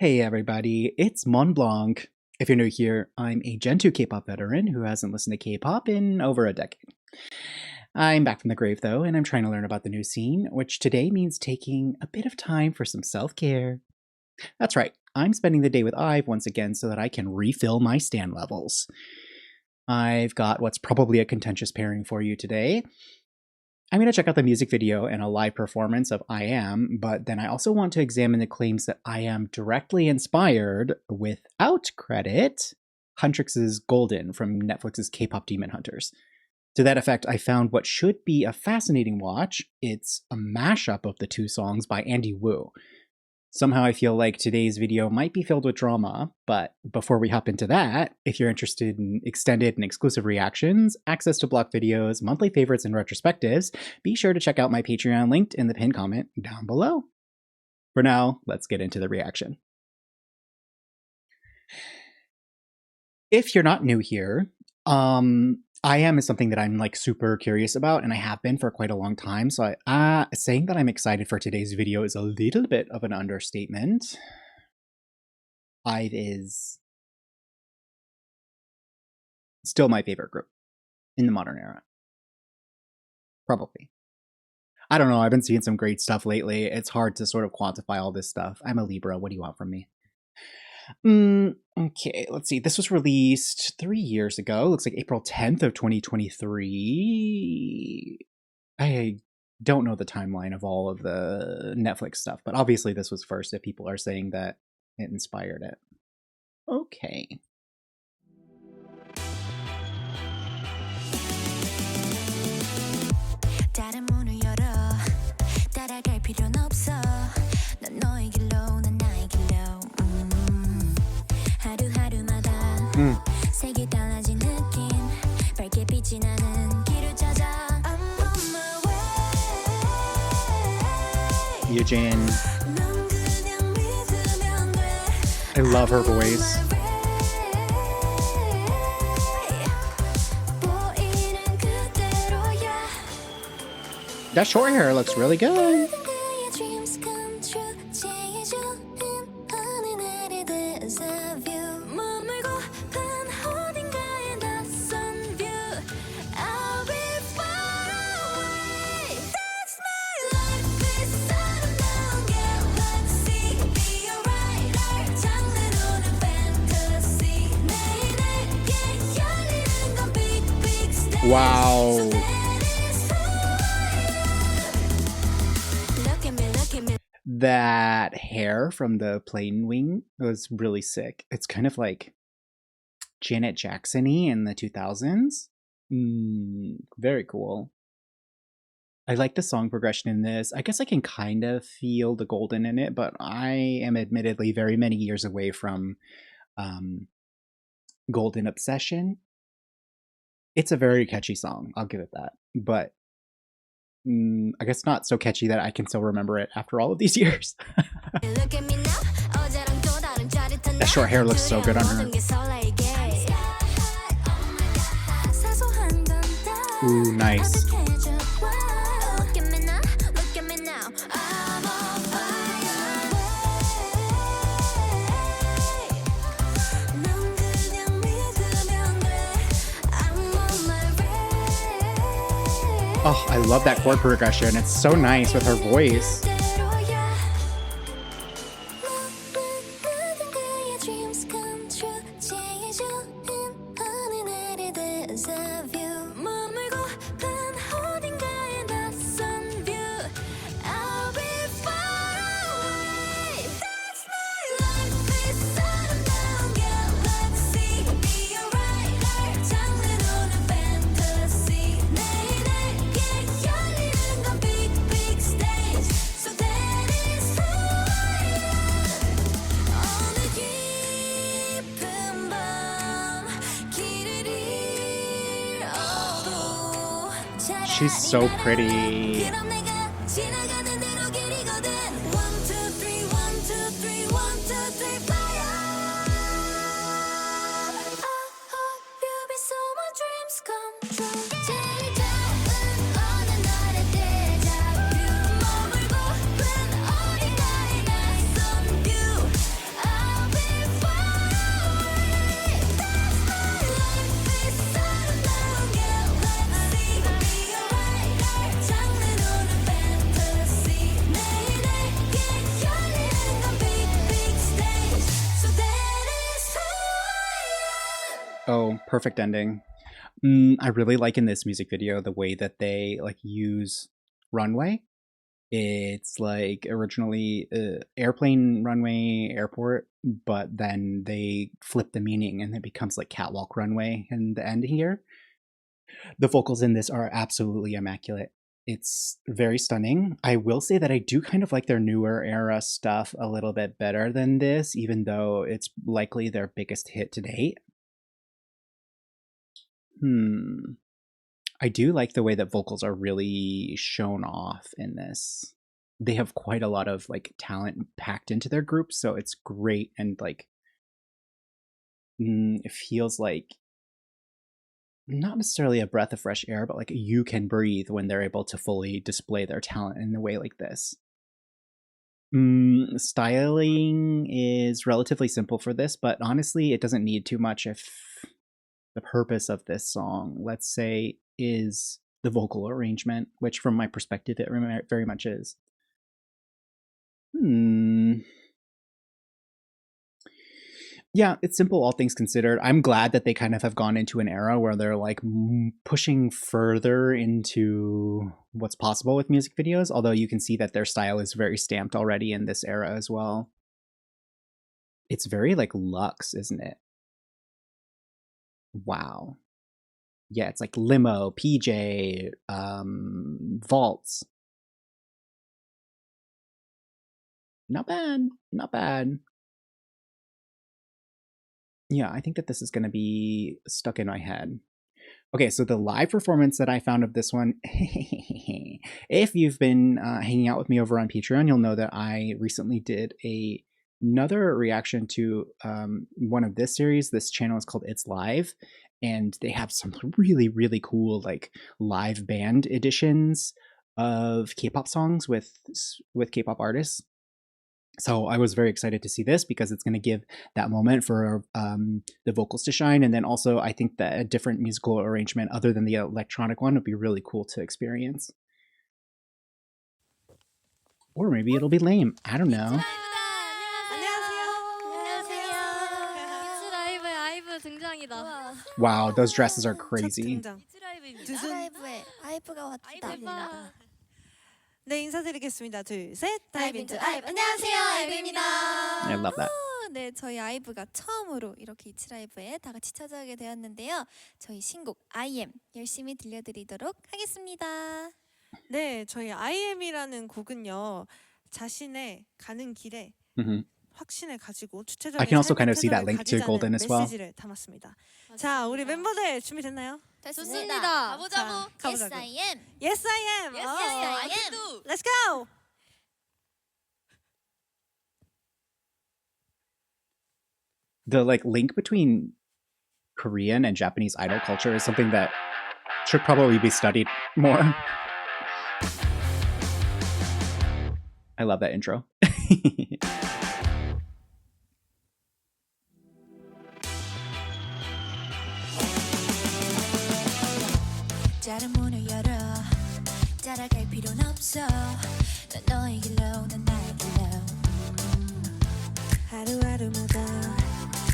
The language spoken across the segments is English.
Hey everybody, it's Mont Blanc. If you're new here, I'm a Gen 2 K-pop veteran who hasn't listened to K-pop in over a decade. I'm back from the grave though, and I'm trying to learn about the new scene, which today means taking a bit of time for some self-care. That's right, I'm spending the day with IVE once again so that I can refill my stan levels. I've got what's probably a contentious pairing for you today. I'm going to check out the music video and a live performance of I Am, but then I also want to examine the claims that I Am directly inspired, without credit, Huntrix's Golden from Netflix's K-pop Demon Hunters. To that effect, I found what should be a fascinating watch. It's a mashup of the two songs by Andy Wu. Somehow I feel like today's video might be filled with drama, but before we hop into that, if you're interested in extended and exclusive reactions, access to block videos, monthly favorites, and retrospectives, be sure to check out my Patreon linked in the pinned comment down below. For now, let's get into the reaction. If you're not new here, I Am is something that I'm like super curious about, and I have been for quite a long time, so saying that I'm excited for today's video is a little bit of an understatement. IVE is still my favorite group in the modern era. Probably. I don't know, I've been seeing some great stuff lately. It's hard to sort of quantify all this stuff. I'm a Libra, what do you want from me? Okay, let's see. This was released 3 years ago. Looks like April 10th of 2023. I don't know the timeline of all of the Netflix stuff, but obviously this was first if people are saying that it inspired it. Okay. Eugene. I love her voice. That short hair looks really good. Wow. That hair from the plane wing was really sick. It's kind of like Janet Jackson-y in the 2000s. Very cool. I like the song progression in this. I guess I can kind of feel the golden in it, but I am admittedly very many years away from Golden Obsession. It's a very catchy song, I'll give it that. But I guess not so catchy that I can still remember it after all of these years. That short hair looks so good on her. Ooh, nice. Oh, I love that chord progression. It's so nice with her voice. She's so pretty. Oh, perfect ending. I really like in this music video the way that they like use runway. It's like originally airplane runway airport, but then they flip the meaning and it becomes like catwalk runway in the end here. The vocals in this are absolutely immaculate. It's very stunning. I will say that I do kind of like their newer era stuff a little bit better than this, even though it's likely their biggest hit to date. I do like the way that vocals are really shown off in this. They have quite a lot of like talent packed into their group, so it's great and like it feels like not necessarily a breath of fresh air, but like you can breathe when they're able to fully display their talent in a way like this. Styling is relatively simple for this, but honestly, it doesn't need too much if the purpose of this song, let's say, is the vocal arrangement, which from my perspective, it very much is. Yeah, it's simple, all things considered. I'm glad that they kind of have gone into an era where they're like pushing further into what's possible with music videos, although you can see that their style is very stamped already in this era as well. It's very like luxe, isn't it? Wow. Yeah, it's like limo, PJ, vaults. Not bad, not bad. Yeah, I think that this is going to be stuck in my head. Okay, so the live performance that I found of this one, if you've been hanging out with me over on Patreon, you'll know that I recently did another reaction to one of this series. This channel is called It's Live, and they have some really, really cool like live band editions of K-pop songs with K-pop artists. So I was very excited to see this because it's going to give that moment for the vocals to shine. And then also I think that a different musical arrangement other than the electronic one would be really cool to experience. Or maybe it'll be lame. I don't know. Wow, those dresses are crazy. 네, 인사드리겠습니다. 둘, 셋. 다이브 인투 아이브. 안녕하세요, 아이브입니다. I love that. 네, 저희 아이브가 처음으로 이렇게 이츠라이브에 다 같이 찾아오게 되었는데요. 저희 신곡 IM 열심히 들려드리도록 하겠습니다. 네, 저희 IM이라는 곡은요. 자신의 가는 길에 확신을 가지고 주체적인 I can also kind of see that link to Golden as well. 메시지를 담았습니다. 자, 우리 멤버들 준비됐나요? 됐습니다. 가보자고. 가보자고. Yes, I am. Yes, I am. Yes, I am. Let's go. The like link between Korean and Japanese idol culture is something that should probably be studied more. I love that intro. 다른 문을 열어 따라갈 필요는 없어 난 너의 길로 난 나의 길로 하루하루마다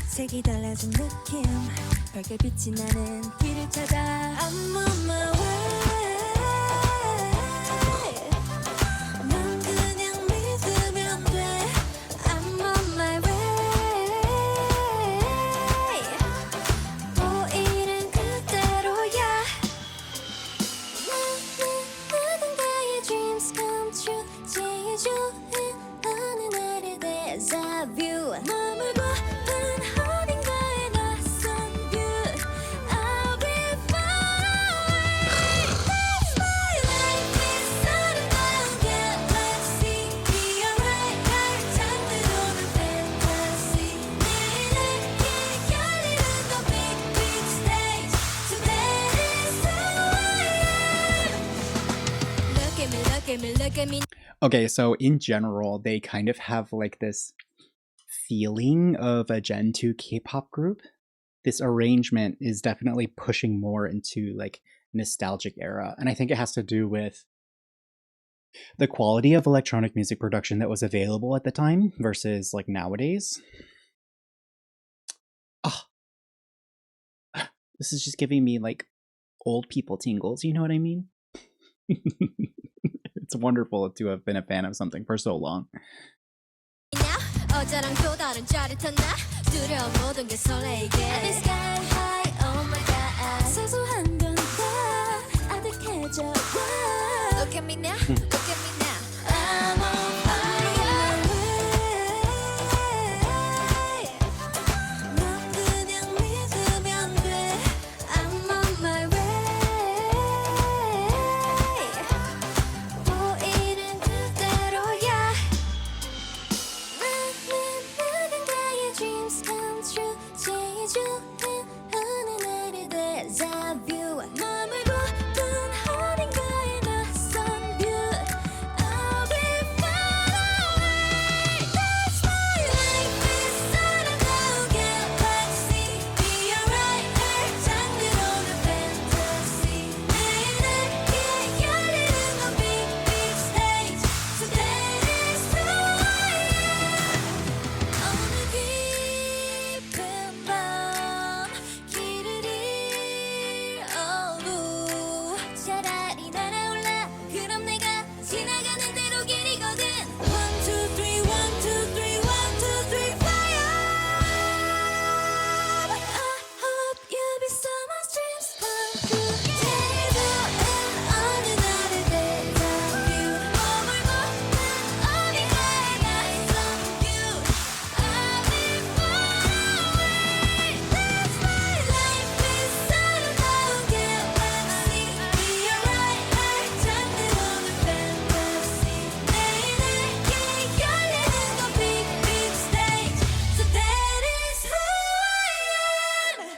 색이 달라진 느낌 밝게 빛이 나는 길을 찾아 I'm on my way 넌 그냥 믿으면 돼 I'm on my way 보이는 그대로야 누군가의 dreams come true 제일 좋은 어느 날에 데자 vu 머물고 난 어딘가에 낯선 view I'll be far away That's my life is 아름다운 galaxy Be alright 날 잠들어오는 fantasy 내일을 길 열리는 the big big stage So that is who I am Look at me, look at me, look at me Okay, so in general, they kind of have like this feeling of a Gen 2 K-pop group. This arrangement is definitely pushing more into like nostalgic era, and I think it has to do with the quality of electronic music production that was available at the time versus like nowadays. This is just giving me like old people tingles, you know what I mean? It's wonderful to have been a fan of something for so long. 어제랑 또 다른 짜릿한 나 두려운 모든 게 설레이게 I've been sky high, oh my god 사소한 건다 아득해져 Look at me now, look at me now I'm on fire 너 그냥 믿으면 돼 I'm on my way 보이는 그대로야 누군가의 dreams come true 제일 좋은 어느 날의 deja vu 머물고 둔 어딘가의 낯선 view I'll be far away That's my life is 아름다운 galaxy Be alright 날 잠들어오는 fantasy 내게 열리는 건 big big stage So that is who I am 어느 깊은 밤 길을 잃어도 차라리 날아올라 그럼 내가 지나가는 대로 길이거든 1, 2, 3, 1, 2, 3, 1, 2, 3, fire I hope you be someone's dreams come true 제일 좋은 어느 날의 deja vu 머물고 난 어딘가에 낯선 view I'll be far away That's my life is 아름다운 galaxy Be alright 날 잠들어오는 fantasy 내게 열리는 건 big big stage So that is who I am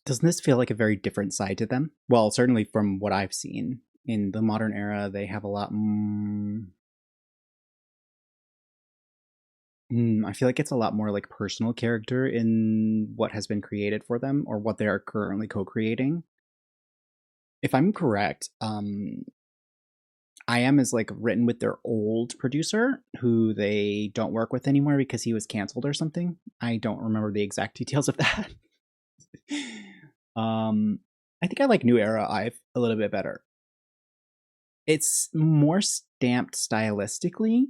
Doesn't this feel like a very different side to them? Well, certainly from what I've seen. In the modern era, they have a lot I feel like it's a lot more like personal character in what has been created for them or what they are currently co-creating. If I'm correct, I Am is like written with their old producer who they don't work with anymore because he was canceled or something. I don't remember the exact details of that. I think I like New Era IVE a little bit better. It's more stamped stylistically.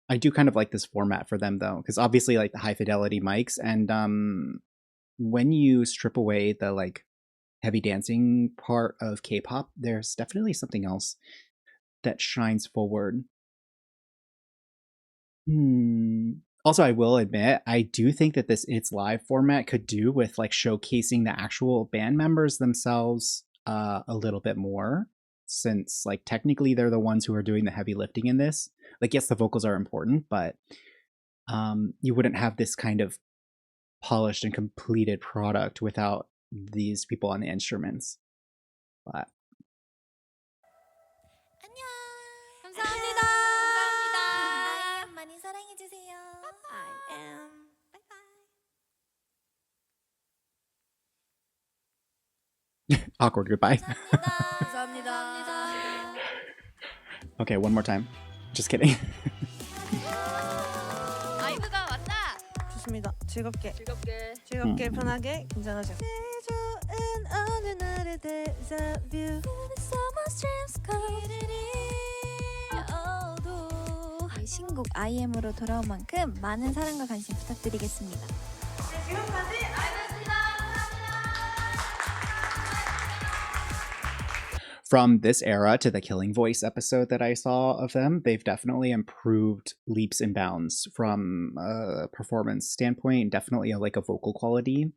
I do kind of like this format for them though, because obviously like the high fidelity mics, and when you strip away the like heavy dancing part of K-pop, there's definitely something else that shines forward. Also, I will admit, I do think that this It's Live format could do with like showcasing the actual band members themselves a little bit more, since like technically they're the ones who are doing the heavy lifting in this. Like, yes, the vocals are important, but you wouldn't have this kind of polished and completed product without these people on the instruments. But 안녕 감사합니다. I am 많이 사랑해주세요 I am 바이바이 awkward goodbye. 감사합니다. Okay, one more time. Just kidding. 아이브가 왔다. 좋습니다. 즐겁게 즐겁게. 편하게 긴장하세요. 제일 좋은 어느 날의 deja vu Someone's dreams come true 저희 신곡 I am으로 돌아온 만큼 많은 사랑과 관심 부탁드리겠습니다 지금까지 From this era to the Killing Voice episode that I saw of them, they've definitely improved leaps and bounds from a performance standpoint, definitely like a vocal quality.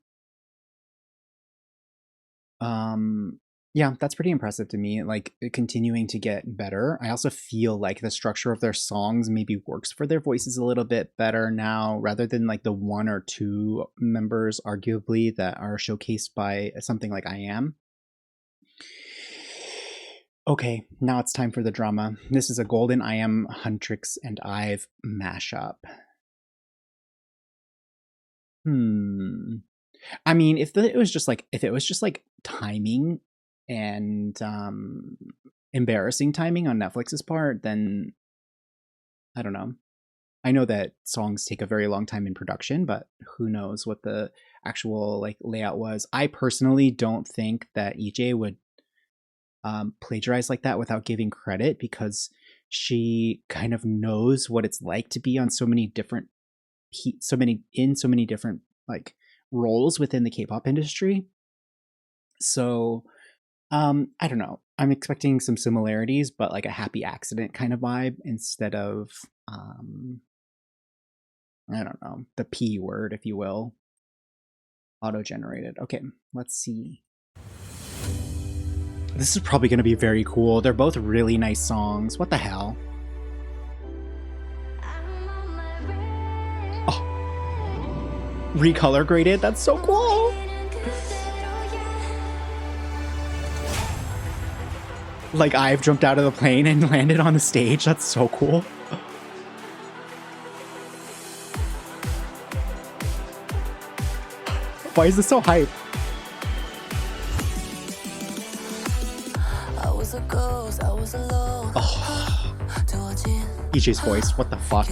Yeah, that's pretty impressive to me, like continuing to get better. I also feel like the structure of their songs maybe works for their voices a little bit better now, rather than like the one or two members arguably that are showcased by something like I Am. Okay, now it's time for the drama. This is a golden I Am, Huntrix, and IVE mashup. I mean, if it was just like timing and embarrassing timing on Netflix's part, then I don't know. I know that songs take a very long time in production, but who knows what the actual like layout was. I personally don't think that EJ would plagiarize like that without giving credit, because she kind of knows what it's like to be on so many different so many different like roles within the K-pop industry. So I don't know. I'm expecting some similarities, but like a happy accident kind of vibe instead of I don't know, the P word, if you will. Auto-generated. Okay, let's see. This is probably going to be very cool. They're both really nice songs. What the hell? Oh. Recolor graded? That's so cool! Like I've jumped out of the plane and landed on the stage. That's so cool. Why is this so hype? Oh. EJ's voice, what the fuck?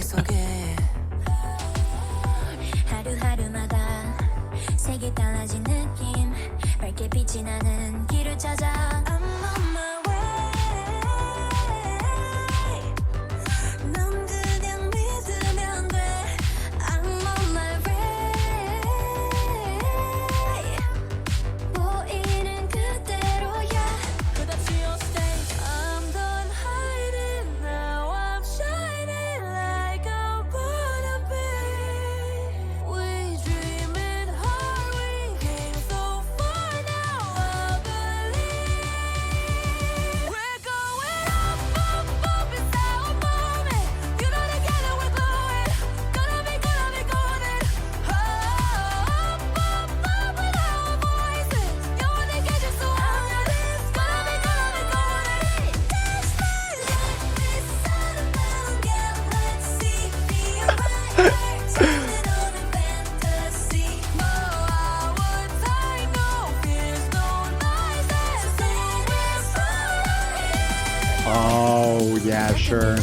Oh, yeah, sure.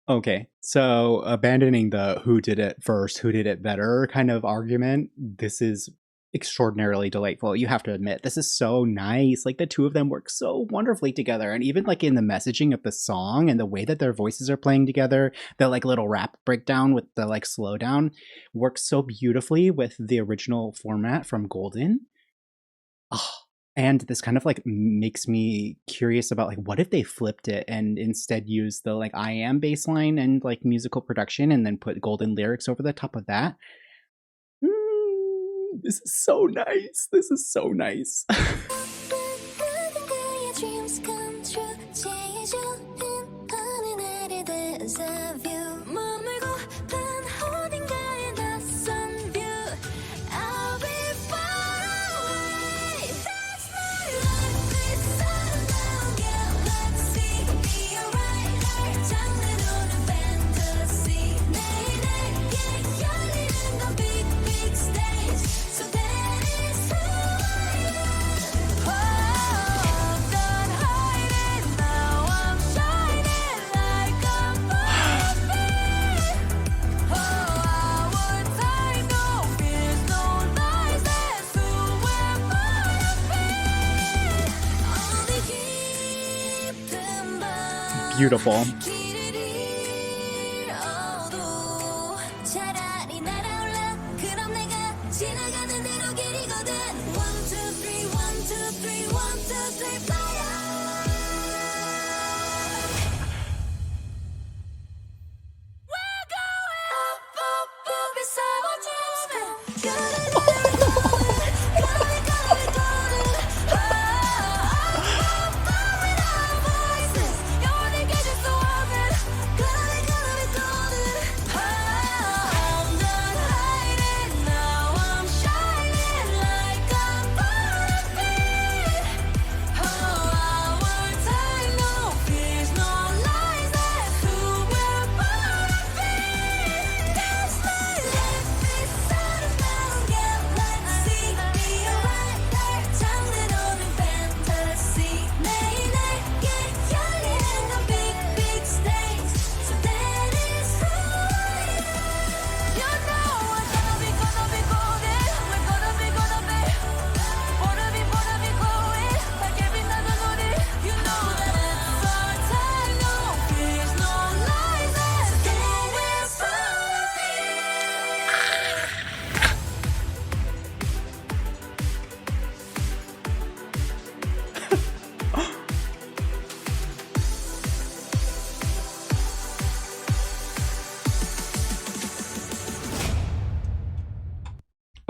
Okay, so abandoning the who did it first, who did it better kind of argument, this is extraordinarily delightful. You have to admit, this is so nice. Like the two of them work so wonderfully together. And even like in the messaging of the song and the way that their voices are playing together, the like little rap breakdown with the like slowdown works so beautifully with the original format from Golden. Oh, and this kind of like makes me curious about like what if they flipped it and instead used the like I am bass line and like musical production and then put Golden lyrics over the top of that. This is so nice. This is so nice. Beautiful.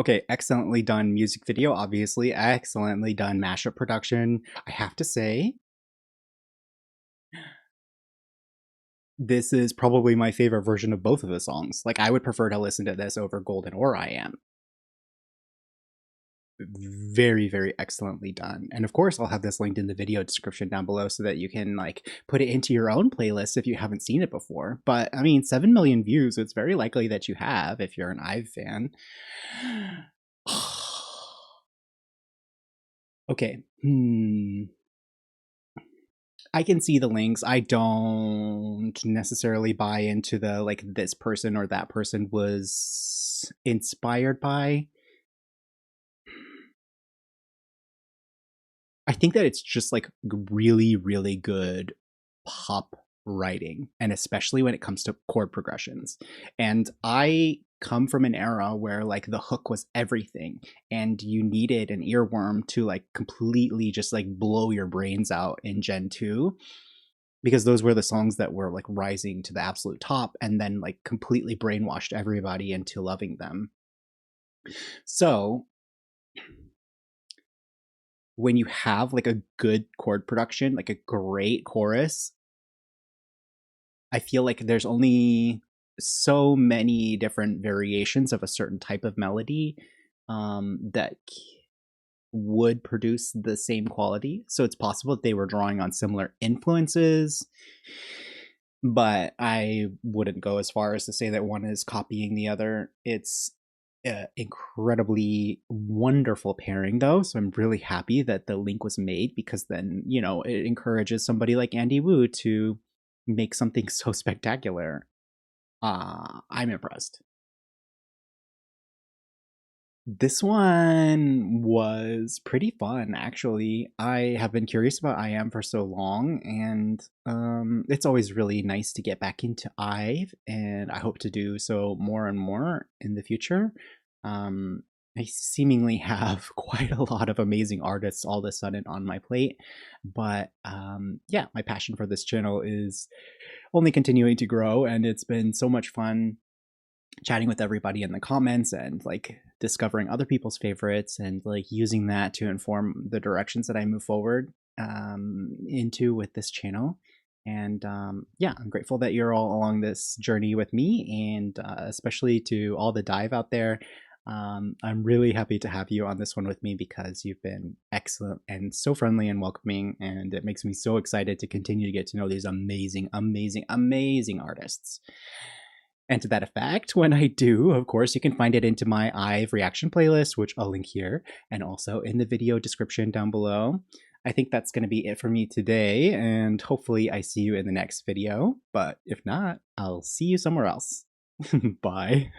Okay, excellently done music video, obviously. Excellently done mashup production. I have to say, this is probably my favorite version of both of the songs. Like, I would prefer to listen to this over Golden or I Am. Very, very excellently done. And of course, I'll have this linked in the video description down below so that you can like put it into your own playlist if you haven't seen it before. But I mean, 7 million views, it's very likely that you have if you're an IVE fan. Okay. I can see the links. I don't necessarily buy into the like this person or that person was inspired by. I think that it's just like really, really good pop writing, and especially when it comes to chord progressions. And I come from an era where like the hook was everything, and you needed an earworm to like completely just like blow your brains out in Gen 2, because those were the songs that were like rising to the absolute top and then like completely brainwashed everybody into loving them. So when you have like a good chord production, like a great chorus, I feel like there's only so many different variations of a certain type of melody that would produce the same quality. So it's possible that they were drawing on similar influences, but I wouldn't go as far as to say that one is copying the other. It's incredibly wonderful pairing though, so I'm really happy that the link was made, because then, you know, it encourages somebody like Andy Wu to make something so spectacular. I'm impressed. This one was pretty fun, actually. I have been curious about I Am for so long, and it's always really nice to get back into IVE, and I hope to do so more and more in the future. I seemingly have quite a lot of amazing artists all of a sudden on my plate, but yeah, my passion for this channel is only continuing to grow, and it's been so much fun chatting with everybody in the comments and like discovering other people's favorites and like using that to inform the directions that I move forward into with this channel. And yeah, I'm grateful that you're all along this journey with me, and especially to all the dive out there. I'm really happy to have you on this one with me, because you've been excellent and so friendly and welcoming, and it makes me so excited to continue to get to know these amazing, amazing, amazing artists. And to that effect, when I do, of course, you can find it into my IVE reaction playlist, which I'll link here, and also in the video description down below. I think that's going to be it for me today, and hopefully I see you in the next video. But if not, I'll see you somewhere else. Bye.